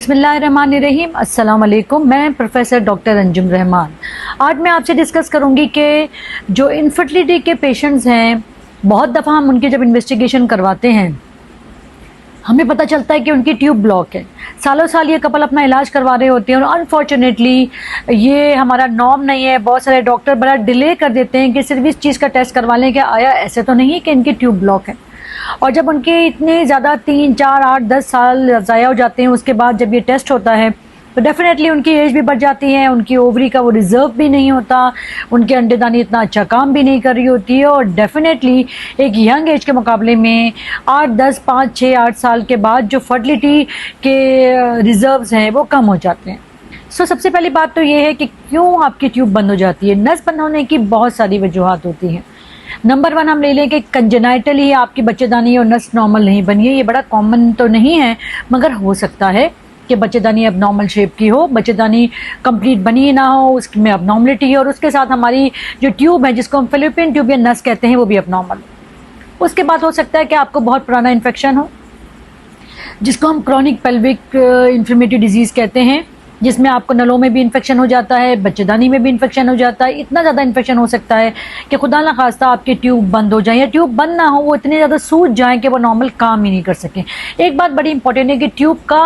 बिस्मिल्लाहिर्रहमानिर्रहीम, अस्सलाम वालेकुम। मैं प्रोफेसर डॉक्टर अंजुम रहमान। आज मैं आपसे डिस्कस करूंगी कि जो इनफर्टिलिटी के पेशेंट्स हैं, बहुत दफ़ा हम उनकी जब इन्वेस्टिगेशन करवाते हैं हमें पता चलता है कि उनकी ट्यूब ब्लॉक है। सालों साल ये कपल अपना इलाज करवा रहे होते हैं और अनफॉर्चुनेटली ये हमारा नॉर्म नहीं है। बहुत सारे डॉक्टर बड़ा डिले कर देते हैं कि सिर्फ इस चीज़ का टेस्ट करवा लें कि आया ऐसे तो नहीं है कि इनकी ट्यूब ब्लॉक है। और जब उनके इतने ज़्यादा 3, 4, 8, 10 साल ज़ाया हो जाते हैं, उसके बाद जब ये टेस्ट होता है तो डेफिनेटली उनकी एज भी बढ़ जाती है, उनकी ओवरी का वो रिजर्व भी नहीं होता, उनके अंडेदानी इतना अच्छा काम भी नहीं कर रही होती है और डेफिनेटली एक यंग एज के मुकाबले में 8, 10, 5, 6, 8 साल के बाद जो फर्टिलिटी के रिजर्व्स हैं वो कम हो जाते हैं। सबसे पहली बात तो ये है कि क्यों आपकी ट्यूब बंद हो जाती है। नस बंद होने की बहुत सारी वजूहात होती हैं। नंबर 1 हम ले लें कि कंजेनाइटली आपकी बच्चेदानी और नस नॉर्मल नहीं बनी है। ये बड़ा कॉमन तो नहीं है, मगर हो सकता है कि बच्चेदानी अब नॉर्मल शेप की हो, बच्चेदानी कंप्लीट बनी ना हो, उसमें अब नॉर्मलिटी है और उसके साथ हमारी जो ट्यूब है जिसको हम फिलिपिन ट्यूब या नस कहते हैं वो भी अब नॉर्मल हो। उसके बाद हो सकता है कि आपको बहुत पुराना इन्फेक्शन हो जिसको हम क्रॉनिक पेल्विक इन्फ्लेमेटरी डिजीज़ कहते हैं, जिसमें आपको नलों में भी इन्फेक्शन हो जाता है, बच्चेदानी में भी इन्फेक्शन हो जाता है। इतना ज़्यादा इन्फेक्शन हो सकता है कि खुदा ना खास्ता आपकी ट्यूब बंद हो जाए या ट्यूब बंद ना हो, वो इतने ज़्यादा सूज जाएं कि वो नॉर्मल काम ही नहीं कर सकें। एक बात बड़ी इंपॉर्टेंट है कि ट्यूब का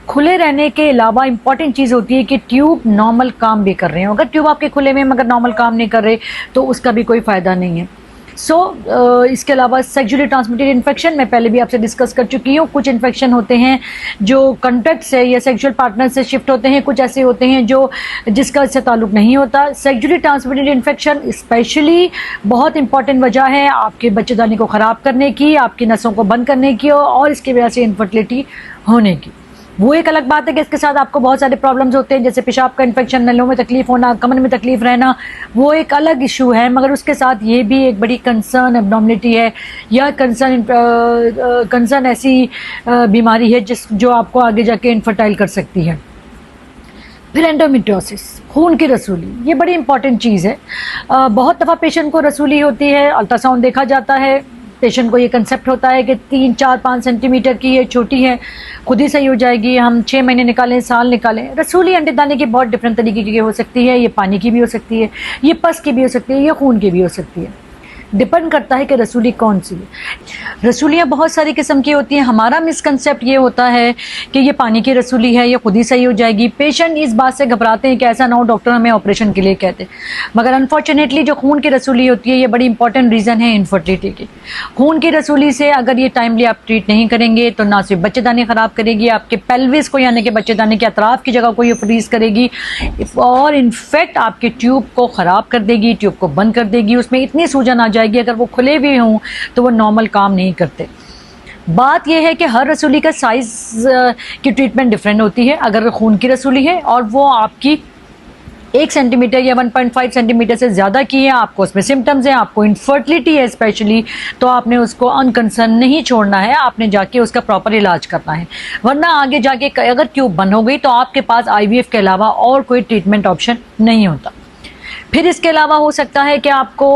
खुले रहने के अलावा इंपॉर्टेंट चीज़ होती है कि ट्यूब नॉर्मल काम भी कर रहे हो। अगर ट्यूब आपके खुले में मगर नॉर्मल काम नहीं कर रहे तो उसका भी कोई फ़ायदा नहीं है। इसके अलावा सेक्सुअली ट्रांसमिटेड इन्फेक्शन मैं पहले भी आपसे डिस्कस कर चुकी हूँ। कुछ इन्फेक्शन होते हैं जो कॉन्टैक्ट से या सेक्सुअल पार्टनर से शिफ्ट होते हैं, कुछ ऐसे होते हैं जो जिसका इससे ताल्लुक़ नहीं होता। सेक्सुअली ट्रांसमिटेड इन्फेक्शन स्पेशली बहुत इंपॉर्टेंट वजह है आपके बच्चेदानी को ख़राब करने की, आपकी नसों को बंद करने की और इसकी वजह से इनफर्टिलिटी होने की। वो एक अलग बात है कि इसके साथ आपको बहुत सारे प्रॉब्लम्स होते हैं, जैसे पेशाब का इन्फेक्शन, नलों में तकलीफ होना, कमर में तकलीफ रहना, वो एक अलग इशू है। मगर उसके साथ ये भी एक बड़ी कंसर्न एब्नॉर्मलिटी है या कंसर्न ऐसी बीमारी है जो आपको आगे जाके इनफर्टाइल कर सकती है। फिर एंडोमेट्रियोसिस, खून की रसूली, ये बड़ी इंपॉर्टेंट चीज़ है। बहुत दफ़ा पेशेंट को रसूली होती है, अल्ट्रासाउंड देखा जाता है, पेशेंट को ये कंसेप्ट होता है कि 3, 4, 5 सेंटीमीटर की है, छोटी है, खुद ही सही हो जाएगी, हम 6 महीने निकालें, साल निकालें। रसूली अंडेदानी की बहुत डिफरेंट तरीके की हो सकती है। ये पानी की भी हो सकती है, ये पस की भी हो सकती है, ये खून की भी हो सकती है। डिपेंड करता है कि रसूली कौन सी है। रसूलियाँ बहुत सारी किस्म की होती हैं। हमारा मिसकंसेप्ट ये होता है कि ये पानी की रसूली है, ये खुद ही सही हो जाएगी। पेशेंट इस बात से घबराते हैं कि ऐसा ना हो डॉक्टर हमें ऑपरेशन के लिए कहते, मगर अनफॉर्चुनेटली जो खून की रसूली होती है ये बड़ी इंपॉर्टेंट रीज़न है इनफर्टिलिटी की। खून की रसूली से अगर ये टाइमली आप ट्रीट नहीं करेंगे तो ना सिर्फ बच्चेदानी ख़राब करेगी, आपके पेल्विस को यानी कि बच्चेदानी के अतराफ़ की जगह को ये फ्रीज करेगी और इनफैक्ट आपकी ट्यूब को ख़राब कर देगी, ट्यूब को बंद कर देगी। उसमें इतनी सूजन आ जाएगी, अगर वो खुले भी हों तो वो नॉर्मल काम नहीं करते। बात यह है कि हर रसूली का साइज़ की ट्रीटमेंट डिफरेंट होती है। अगर खून की रसूली है और वो आपकी 1 सेंटीमीटर या 1.5 सेंटीमीटर से ज़्यादा की है, आपको उसमें सिम्टम्स हैं, आपको इनफर्टिलिटी है स्पेशली, तो आपने उसको अनकंसर्न नहीं छोड़ना है, आपने जाके उसका प्रॉपर इलाज करना है। वरना आगे जाके अगर ट्यूब बंद हो गई तो आपके पास IVF के अलावा और कोई ट्रीटमेंट ऑप्शन नहीं होता। फिर इसके अलावा हो सकता है कि आपको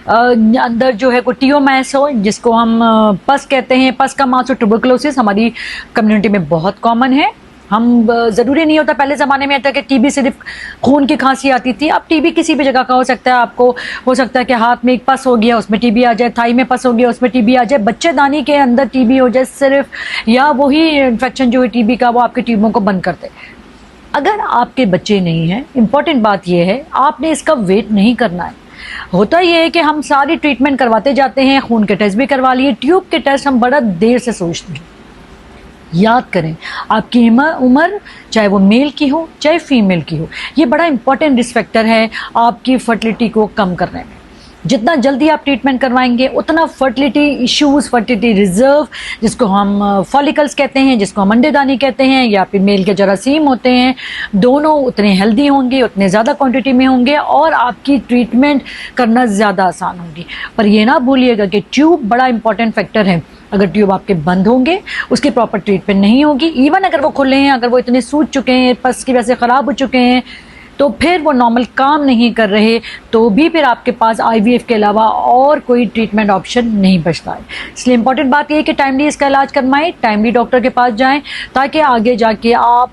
अंदर जो है कोई टियोमैस हो, जिसको हम पस कहते हैं। पस का मास और ट्यूबरकुलोसिस हमारी कम्युनिटी में बहुत कॉमन है। हम ज़रूरी नहीं होता, पहले ज़माने में आता कि टीबी सिर्फ खून की खांसी आती थी, अब टीबी किसी भी जगह का हो सकता है। आपको हो सकता है कि हाथ में एक पस हो गया उसमें टीबी आ जाए, थाई में पस हो गया उसमें टीबी आ जाए, बच्चेदानी के अंदर टीबी हो जाए सिर्फ, या वही इन्फेक्शन जो है टीबी का वो आपकी ट्यूबों को बंद कर दे। अगर आपके बच्चे नहीं हैं, इम्पॉर्टेंट बात यह है आपने इसका वेट नहीं करना है। होता यह है कि हम सारी ट्रीटमेंट करवाते जाते हैं, खून के टेस्ट भी करवा लिए, ट्यूब के टेस्ट हम बड़ा देर से सोचते हैं। याद करें आपकी उम्र चाहे वो मेल की हो चाहे फीमेल की हो, ये बड़ा इंपॉर्टेंट रिस्क फैक्टर है आपकी फर्टिलिटी को कम करने में। जितना जल्दी आप ट्रीटमेंट करवाएंगे उतना फर्टिलिटी इश्यूज़, फर्टिलिटी रिजर्व जिसको हम फॉलिकल्स कहते हैं, जिसको हम अंडेदानी कहते हैं, या फिर मेल के जरासीम होते हैं, दोनों उतने हेल्दी होंगे, उतने ज़्यादा क्वांटिटी में होंगे और आपकी ट्रीटमेंट करना ज़्यादा आसान होगी। पर यह ना भूलिएगा कि ट्यूब बड़ा इंपॉर्टेंट फैक्टर है। अगर ट्यूब आपके बंद होंगे, उसकी प्रॉपर ट्रीटमेंट नहीं होगी, इवन अगर वो खुले हैं, अगर वो इतने सूज चुके हैं, पस की वजह से ख़राब हो चुके हैं, तो फिर वो नॉर्मल काम नहीं कर रहे, तो भी फिर आपके पास IVF के अलावा और कोई ट्रीटमेंट ऑप्शन नहीं बचता है। इसलिए इंपॉर्टेंट बात ये है कि टाइमली इसका इलाज करवाएं, टाइमली डॉक्टर के पास जाएं, ताकि आगे जाके आप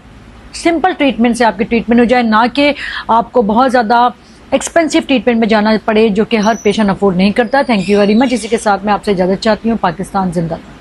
सिंपल ट्रीटमेंट से आपकी ट्रीटमेंट हो जाए, ना कि आपको बहुत ज़्यादा एक्सपेंसिव ट्रीटमेंट में जाना पड़े जो कि हर पेशेंट अफोर्ड नहीं करता। Thank you very much. इसी के साथ मैं आपसे इजाज़त चाहती हूँ। पाकिस्तान जिंदाबाद।